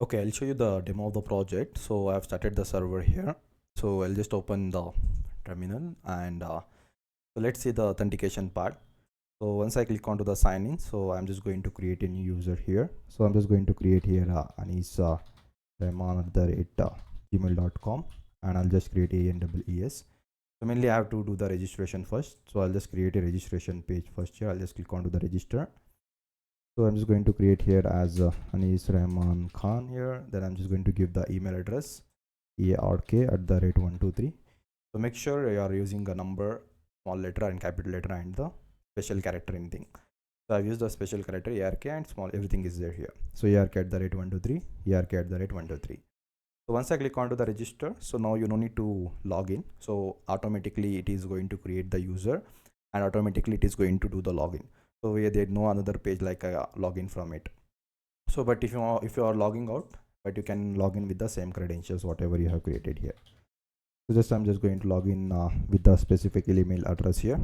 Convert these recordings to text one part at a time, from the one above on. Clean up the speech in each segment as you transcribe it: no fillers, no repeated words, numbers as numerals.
Okay, I'll show you the demo of the project. So I've started the server here. So I'll just open the terminal and so let's see the authentication part. So once I click onto the sign in, so I'm just going to create a new user here. So I'm just going to create here Anis Rahman@gmail.com and I'll just create ANEES. So mainly I have to do the registration first. So I'll just create a registration page first here. I'll just click onto the register. So I'm just going to create here as Anis Rahman Khan here. Then I'm just going to give the email address ark@123. So make sure you are using a number, small letter and capital letter and the special character anything. So I've used the special character ark and small, everything is there here. So ark@123, ark@123. So once I click onto the register, so now you don't need to log in. So automatically it is going to create the user and automatically it is going to do the login. So there's no another page like a login from it. So but if you are logging out, but you can log in with the same credentials whatever you have created here. So I'm just going to log in with the specific email address here.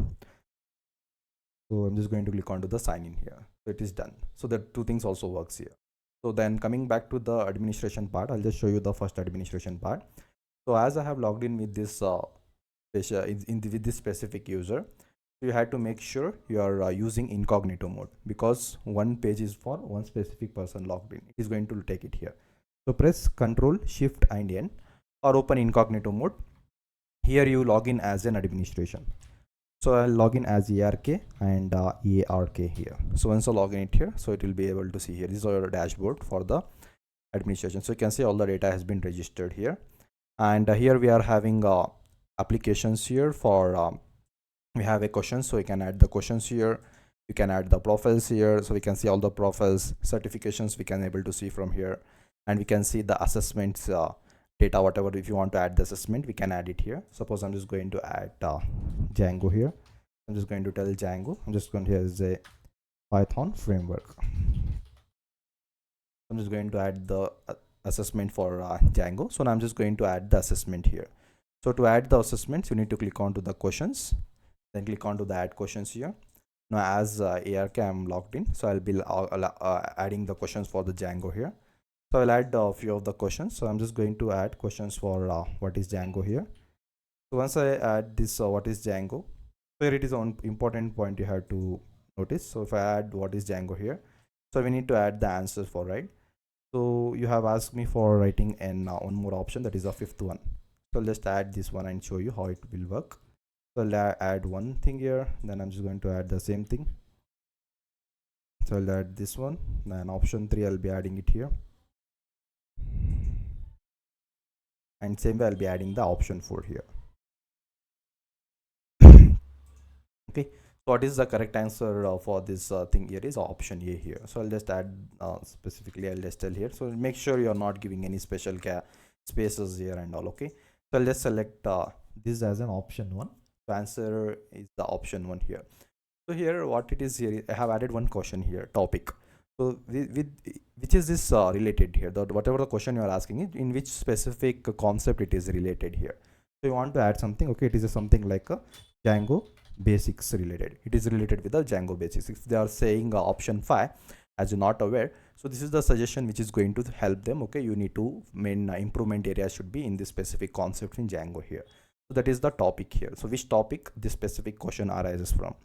So I'm just going to click onto the sign in here. So it is done. So the two things also works here. So then coming back to the administration part, I'll just show you the first administration part. So as I have logged in with this with this specific user, you had to make sure you are using incognito mode, because one page is for one specific person logged in. It is going to take it here. So press Ctrl Shift and N or open incognito mode. Here you log in as an administration. So I'll log in as ARK and ARK here. So once I log in it here, so it will be able to see here. This is our dashboard for the administration. So you can see all the data has been registered here. And here we are having applications here for we have a question, so you can add the questions here. You can add the profiles here, so we can see all the profiles, certifications we can able to see from here, and we can see the assessments data, whatever. If you want to add the assessment, we can add it here. Suppose I'm just going to add Django here. I'm just going to tell Django, I'm just going to here is a Python framework. I'm just going to add the assessment for Django. So now I'm just going to add the assessment here. So to add the assessments, you need to click on to the questions, then click on to the add questions here. Now as ARK I'm logged in, so I'll be adding the questions for the Django here. So I'll add a few of the questions. So I'm just going to add questions for what is Django here. So once I add this what is Django, here it is an important point you have to notice. So if I add what is Django here, so we need to add the answers for, right? So you have asked me for writing an one more option, that is a fifth one. So I'll just add this one and show you how it will work. So I'll add one thing here, then I'm just going to add the same thing. So I'll add this one, then option 3 I'll be adding it here, and same way I'll be adding the option 4 here. Okay, so what is the correct answer for this thing here is option A here. So I'll just add specifically, I'll just tell here. So make sure you're not giving any special spaces here and all. Okay, so I'll just select this as an option 1. So answer is the option 1 here. So here what it is here, I have added one question here, topic. So with which is this related here, whatever the question you are asking it, in which specific concept it is related here. So you want to add something, okay, it is something like a Django basics related. It is related with the Django basics. If they are saying option 5 as you're not aware, so this is the suggestion which is going to help them. Okay, you need to main improvement area should be in this specific concept in Django here. So that is the topic here. So which topic this specific question arises from,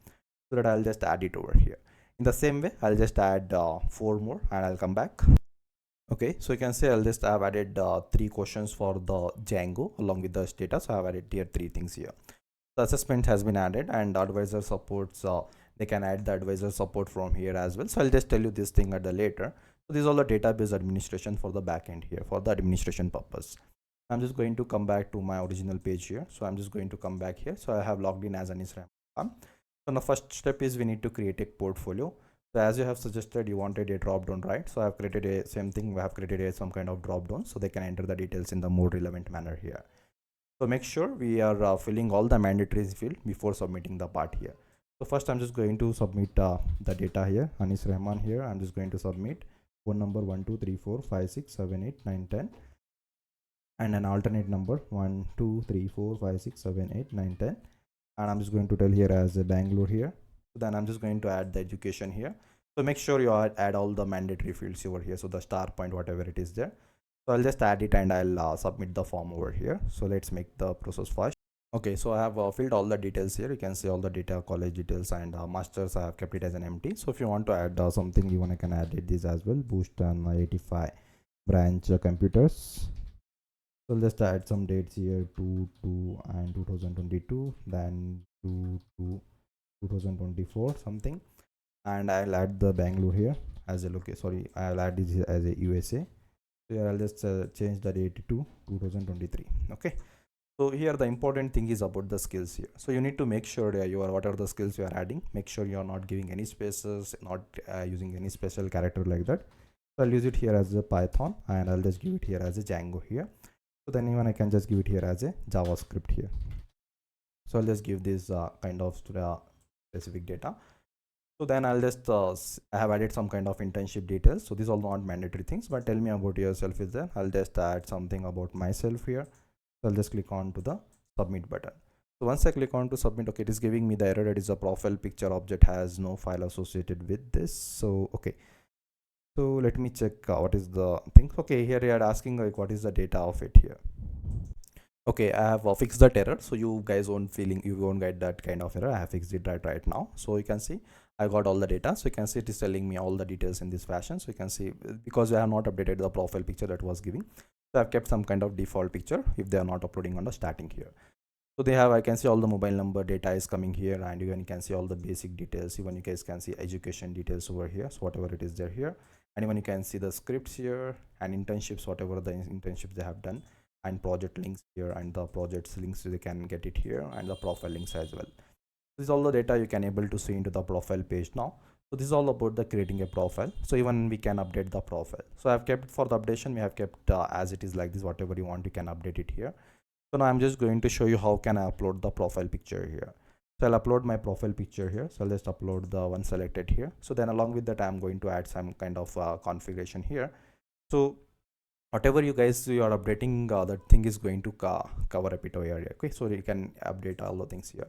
so that I'll just add it over here. In the same way, I'll just add 4 more and I'll come back. Okay, so you can say I'll just have added 3 questions for the Django along with the data. So I've added here 3 things here. The assessment has been added, and advisor supports, they can add the advisor support from here as well. So I'll just tell you this thing at the later. So this is all the database administration for the backend here for the administration purpose. I'm just going to come back to my original page here. So I'm just going to come back here. So I have logged in as an Israel. So the first step is we need to create a portfolio. So as you have suggested, you wanted a drop down, right? So I have created a same thing. We have created a some kind of drop down so they can enter the details in the more relevant manner here. So make sure we are filling all the mandatory field before submitting the part here. So first I'm just going to submit the data here. Anis Rahman here. I'm just going to submit phone number 1 2 3 4 5 6 7 8 9 10 and an alternate number 1 2 3 4 5 6 7 8 9 10, and I'm just going to tell here as Bangalore here. So then I'm just going to add the education here. So make sure you add all the mandatory fields over here. So the star point, whatever it is there. So I'll just add it and I'll submit the form over here. So let's make the process fast. Okay, so I have filled all the details here. You can see all the data, college details, and masters I have kept it as an empty. So if you want to add something, I can add it this as well. Boost and 85 branch computers. So let's add some dates here, 2 and 2022, then 2 2024 something, and I'll add the Bangalore here as a location. Sorry, I'll add this as a USA. So here I'll just change the date to 2023. Okay. So here the important thing is about the skills here. So you need to make sure that you are whatever the skills you are adding, make sure you are not giving any spaces, not using any special character like that. So I'll use it here as a Python, and I'll just give it here as a Django here. So then even I can just give it here as a JavaScript here. So I'll just give this kind of specific data. So then I'll just I have added some kind of internship details. So these are not mandatory things, but tell me about yourself is there. I'll just add something about myself here. So I'll just click on to the submit button. So once I click on to submit, okay, it is giving me the error that is a profile picture object has no file associated with this. So okay, so let me check what is the thing. Okay, here you are asking like what is the data of it here. Okay, I have fixed that error, so you guys you won't get that kind of error. I have fixed it right now. So you can see I got all the data. So you can see it is telling me all the details in this fashion. So you can see because I have not updated the profile picture that was giving, so I've kept some kind of default picture if they are not uploading on the starting here. So they have, I can see all the mobile number data is coming here, and you can see all the basic details. Even you guys can see education details over here. So whatever it is there here, and even you can see the scripts here and internships, whatever the internships they have done, and project links here, and the projects links they can get it here, and the profile links as well. This is all the data you can able to see into the profile page now. So this is all about the creating a profile. So even we can update the profile. So I've kept for the updation, we have kept as it is like this. Whatever you want, you can update it here. So now I'm just going to show you how can I upload the profile picture here. So I'll upload my profile picture here. So I'll just upload the one selected here. So then along with that, I'm going to add some kind of configuration here. So whatever you guys you are updating, that thing is going to cover a bit of area. Okay, so you can update all the things here.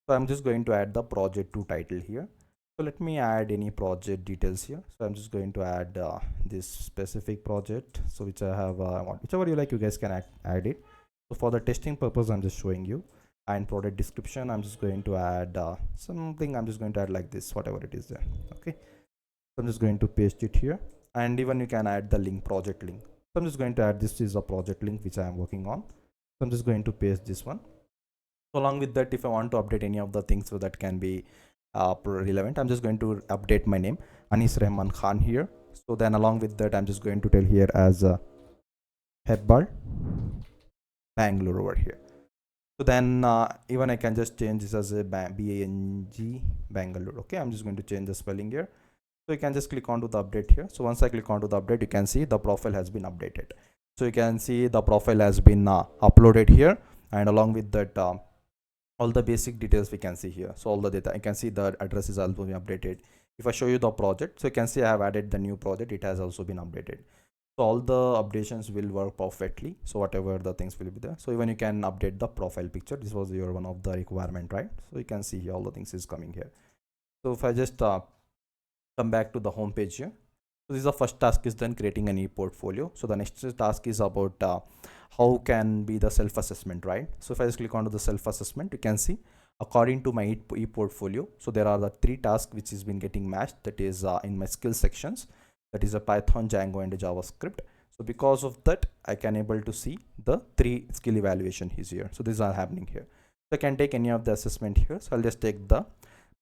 So I'm just going to add the project to title here. So let me add any project details here. So I'm just going to add this specific project. So which I have whichever you like, you guys can add it. So for the testing purpose, I'm just showing you. And product description, I'm just going to add something. I'm just going to add like this, whatever it is there. Okay, so I'm just going to paste it here, and even you can add the link, project link. So I'm just going to add this is a project link which I am working on. So I'm just going to paste this one. So along with that, if I want to update any of the things so that can be relevant, I'm just going to update my name Anis Rahman Khan here. So then along with that, I'm just going to tell here as Hebbal Bangalore over here. So then even I can just change this as a BANG Bangalore. Okay, I'm just going to change the spelling here. So you can just click onto the update here. So once I click onto the update, you can see the profile has been updated. So you can see the profile has been uploaded here, and along with that all the basic details we can see here. So all the data, you can see the address is also been updated. If I show you the project, so you can see I have added the new project, it has also been updated. So all the updations will work perfectly. So whatever the things will be there. So even you can update the profile picture. This was your one of the requirement, right? So you can see here all the things is coming here. So if I just come back to the home page here. So this is the first task is then creating an e-portfolio. So the next task is about how can be the self-assessment, right? So if I just click onto the self-assessment, you can see according to my e-portfolio. So there are the 3 tasks which has been getting matched. That is in my skill sections. That is a Python, Django, and a JavaScript. So because of that, I can able to see the 3 skill evaluation is here. So these are happening here. So I can take any of the assessment here. So I'll just take the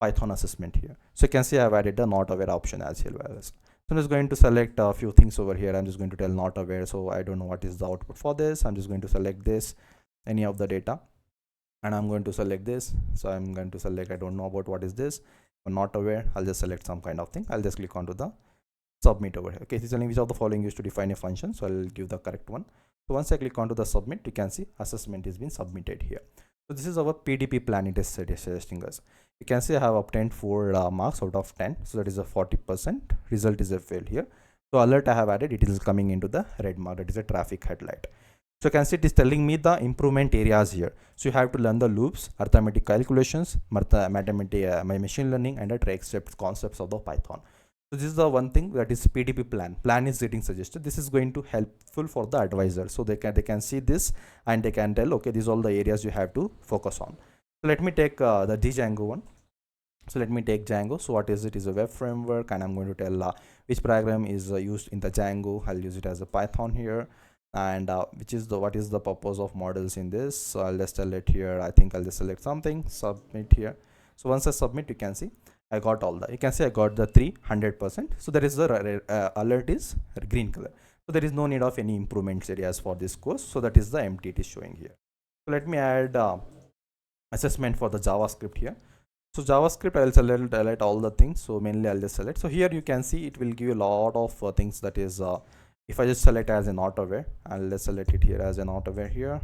Python assessment here. So you can see I've added the not aware option as well. So I'm just going to select a few things over here. I'm just going to tell not aware. So I don't know what is the output for this. I'm just going to select this, any of the data, and I'm going to select this. So I'm going to select, I don't know about what is this. I'm not aware. I'll just select some kind of thing. I'll just click onto the submit over here. Okay, this is only which of the following used to define a function. So I'll give the correct one. So once I click onto the submit, you can see assessment is been submitted here. So this is our PDP plan it is suggesting us. You can see I have obtained 4 marks out of 10. So that is a 40%. Result is a fail here. So alert I have added, it is coming into the red mark. That is a traffic headlight. So you can see it is telling me the improvement areas here. So you have to learn the loops, arithmetic calculations, mathematics, machine learning, and the track steps concepts of the Python. So this is the one thing, that is PDP plan. Plan is getting suggested. This is going to helpful for the advisor. So they can see this and they can tell, okay, these are all the areas you have to focus on. So let me take the Django one. So let me take Django. So what is it? Is a web framework, and I'm going to tell which program is used in the Django. I'll use it as a Python here, and which is the what is the purpose of models in this. So I'll just tell it here. I think I'll just select something, submit here. So once I submit, you can see I got all the, you can see I got the 300%. So there is the alert is green color. So there is no need of any improvements areas for this course. So that is the empty it is showing here. So let me add assessment for the JavaScript here. So JavaScript, I'll select all the things. So mainly I'll just select. So here you can see it will give you a lot of things, that is if I just select as an autoware, I'll just select it here as an autoware here.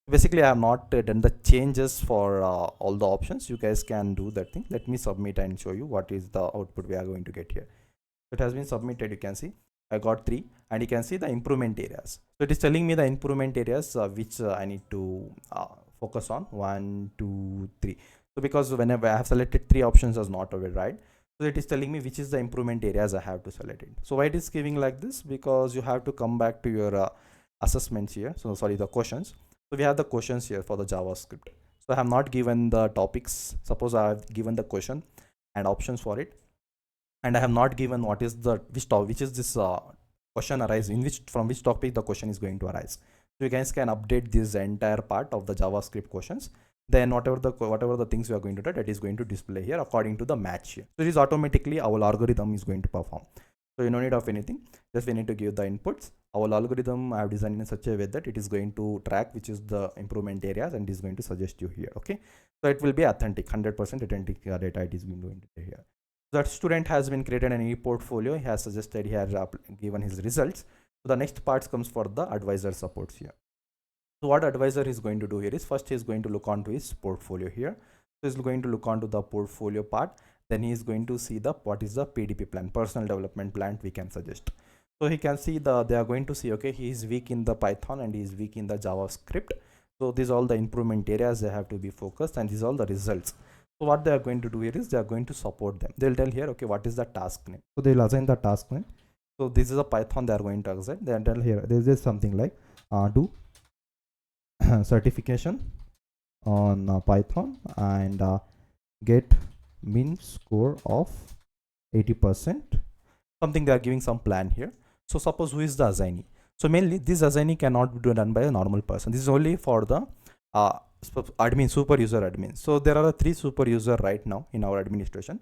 Basically I have not done the changes for all the options. You guys can do that thing. Let me submit and show you what is the output we are going to get here. It has been submitted. You can see I got 3, and you can see the improvement areas. So it is telling me the improvement areas which I need to focus on. 1, 2, 3. So because whenever I have selected 3 options as not over, right? So it is telling me which is the improvement areas I have to select it. So why it is giving like this? Because you have to come back to your assessments here. So sorry, the questions. So we have the questions here for the JavaScript. So I have not given the topics. Suppose I have given the question and options for it, and I have not given what is the which is this question arise, in which from which topic the question is going to arise. So you guys can update this entire part of the JavaScript questions. Then whatever the things we are going to do, that is going to display here according to the match here. So it is automatically our algorithm is going to perform. So you no need of anything. Just we need to give the inputs. Our algorithm I have designed in such a way that it is going to track which is the improvement areas and is going to suggest you here. Okay. So it will be authentic, 100% authentic data it is going to be here. That student has been created an e-portfolio. He has suggested, he has given his results. So the next part comes for the advisor supports here. So what advisor is going to do here is, first he is going to look onto his portfolio here. So he's going to look onto the portfolio part. Then he is going to see the what is the PDP plan, personal development plan we can suggest. So he can see they are going to see, okay, he is weak in the Python and he is weak in the JavaScript. So these are all the improvement areas they have to be focused, and these are all the results. So what they are going to do here is they are going to support them. They'll tell here, okay, what is the task name? So they'll assign the task name. So this is a Python they are going to assign. They'll tell here, there is something like do certification on Python and get min score of 80%. Something they are giving some plan here. So suppose who is the assignee? So mainly this assignee cannot be done by a normal person. This is only for the admin, super user admin. So there are 3 super user right now in our administration.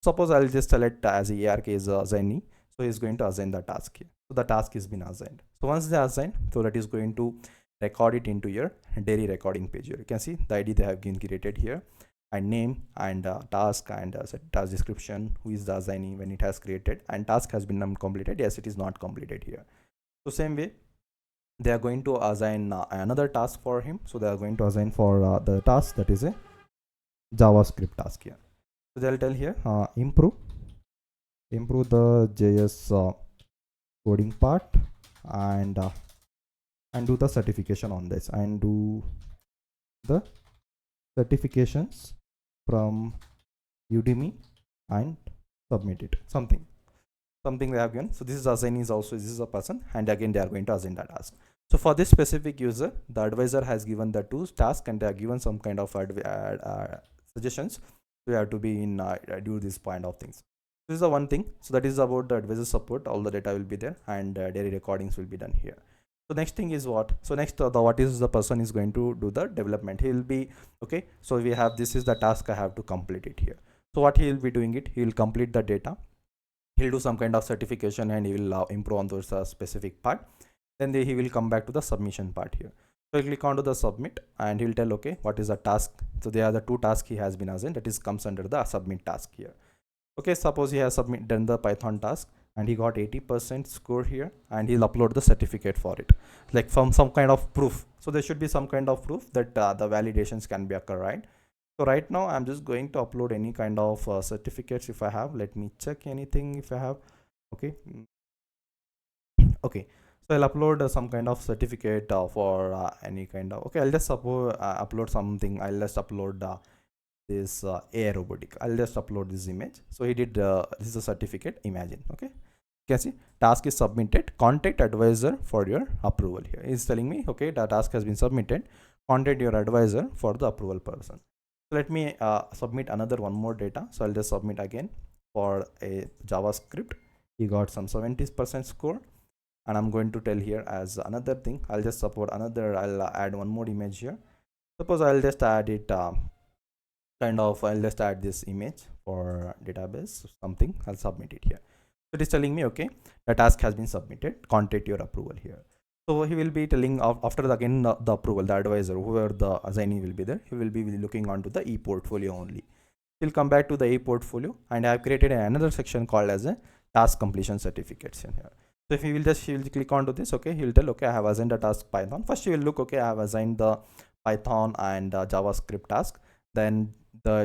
Suppose I'll just select as a ARK is a assignee. So he's going to assign the task here. So the task has been assigned. So once they assign, so that is going to record it into your daily recording page here. You can see the ID they have been created here, and name and task and task description, who is the assignee, when it has created, and task has been completed. Yes, it is not completed here. So same way they are going to assign another task for him. So they are going to assign for the task that is a JavaScript task here. So they'll tell here improve the JS coding part and do the certification on this, and do the certifications from Udemy and submit it. Something they have given. So this is assignee is also, this is a person, and again they are going to assign that task. So for this specific user, the advisor has given the 2 tasks, and they are given some kind of suggestions. So you have to be in do this kind of things. This is the one thing. So that is about the advisor support. All the data will be there, and daily recordings will be done here. So next thing is what? So next what is the person is going to do the development. He will be, okay, so we have, this is the task I have to complete it here. So what he will be doing it, he will complete the data, he'll do some kind of certification, and he will improve on those specific part. Then he will come back to the submission part here. So click onto the submit, and he'll tell, okay, what is the task? So there are the 2 tasks he has been assigned, that is comes under the submit task here. Okay, suppose he has done the Python task and he got 80% score here, and he'll upload the certificate for it, like from some kind of proof. So there should be some kind of proof that the validations can be occur, right? So right now I'm just going to upload any kind of certificates if I have. Let me check anything if I have. Okay. Okay, so I'll upload some kind of certificate for any kind of, okay, I'll just suppose upload something. I'll just upload this AI robotic. I'll just upload this image. So he did this is a certificate, imagine. Okay, you can see task is submitted, contact advisor for your approval. Here he's telling me, okay, the task has been submitted, contact your advisor for the approval person. So let me submit another one more data. So I'll just submit again for a JavaScript. He got some 70% score, and I'm going to tell here as another thing. I'll just support another, I'll add one more image here. Suppose I'll just add it I'll just add this image for database something. I'll submit it here. So it is telling me, okay, the task has been submitted, contact your approval here. So he will be telling after the approval, the advisor, whoever the assignee will be there, he will be looking onto the e-portfolio only. He'll come back to the e-portfolio, and I have created another section called as a task completion certificates in here. So if he will click onto this, okay, he will tell, okay, I have assigned a task Python. First he will look, okay, I have assigned the Python and JavaScript task. Then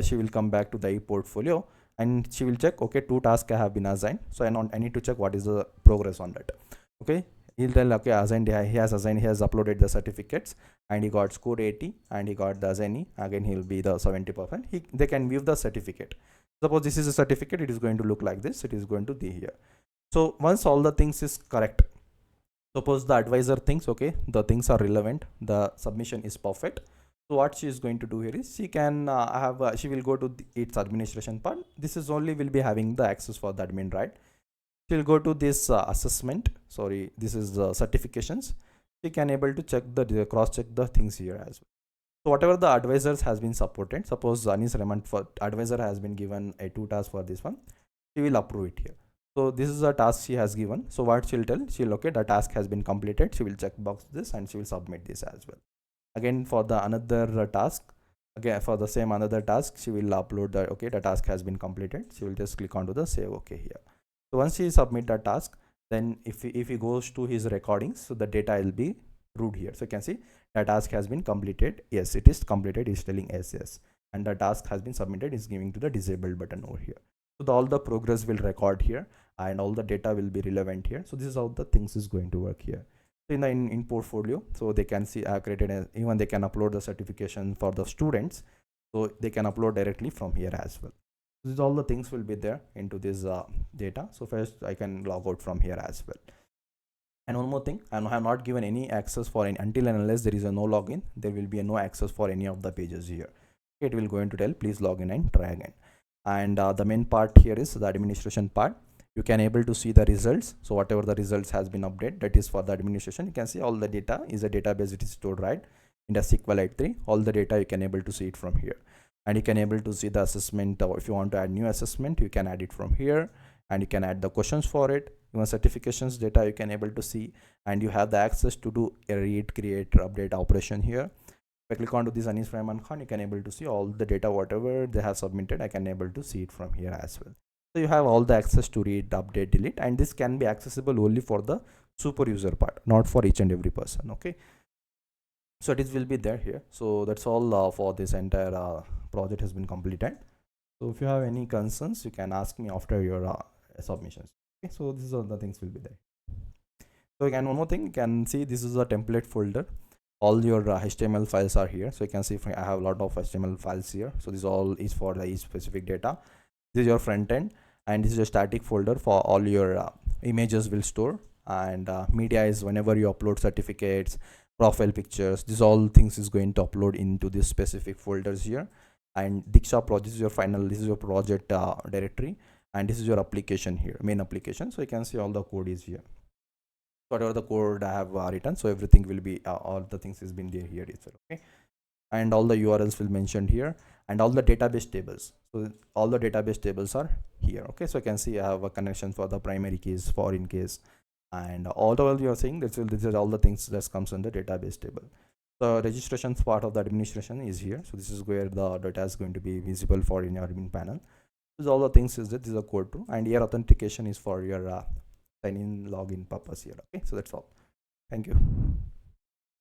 she will come back to the e-portfolio, and she will check, okay, 2 tasks have been assigned, so I need to check what is the progress on that. Okay, he'll tell, okay, assigned, he has uploaded the certificates, and he got score 80, and he got the assignee. Again, he'll be the 70%. They can view the certificate. Suppose this is a certificate, it is going to look like this. It is going to be here. So once all the things is correct, suppose the advisor thinks, okay, the things are relevant, the submission is perfect. So what she is going to do here is she can she will go to its administration part. This is only will be having the access for the admin, right? She will go to this assessment. Sorry, this is the certifications. She can able to check the cross check the things here as well. So whatever the advisors has been supported, suppose Anis Rahman for advisor has been given a 2 task for this one, she will approve it here. So this is a task she has given. So what she'll tell, she'll, okay, the task has been completed. She will check box this, and she will submit this as well. Again, for the another task, again for the same another task, she will upload the, okay, the task has been completed. She will just click onto the save, okay, here. So once she submit the task, then if he goes to his recordings, so the data will be root here. So you can see the task has been completed. Yes, it is completed. Is telling yes, and the task has been submitted is giving to the disabled button over here. So all the progress will record here, and all the data will be relevant here. So this is how the things is going to work here. So in the in portfolio, so they can see I have created even they can upload the certification for the students, so they can upload directly from here as well. This is all the things will be there into this data. So first I can log out from here as well. And one more thing, I have not given any access for any until and unless there is a no login, there will be a no access for any of the pages here. It will going to tell please log in and try again. And the main part here is the administration part. You can able to see the results. So whatever the results has been updated, that is for the administration. You can see all the data is a database, it is stored right in the SQLite 3. All the data you can able to see it from here, and you can able to see the assessment. If you want to add new assessment, you can add it from here, and you can add the questions for it. Even certifications data you can able to see, and you have the access to do a read, create, update operation here. If I click onto this Anis Rahman Khan, you can able to see all the data whatever they have submitted. I can able to see it from here as well. So you have all the access to read, update, delete, and this can be accessible only for the super user part, not for each and every person. Okay, so this will be there here. So that's all for this entire project has been completed. So if you have any concerns, you can ask me after your submissions. Okay, so this is all the things will be there. So again, one more thing, you can see this is a template folder. All your HTML files are here. So you can see I have a lot of HTML files here. So this all is for the specific data. This is your front end, and this is a static folder for all your images will store, and media is whenever you upload certificates, profile pictures, this all things is going to upload into this specific folders here. And Diksha project is your final, this is your project directory, and this is your application here, main application. So you can see all the code is here, whatever the code I have written. So everything will be all the things has been there here itself. Okay, and all the URLs will mentioned here, and all the database tables. So all the database tables are here. Okay, so you can see I have a connection for the primary keys, foreign keys, and all you are saying this is all the things that comes in the database table. The registration part of the administration is here. So this is where the data is going to be visible for in your admin panel. This is all the things is that this is a code too, and your authentication is for your sign in login purpose here. Okay, so that's all. Thank you.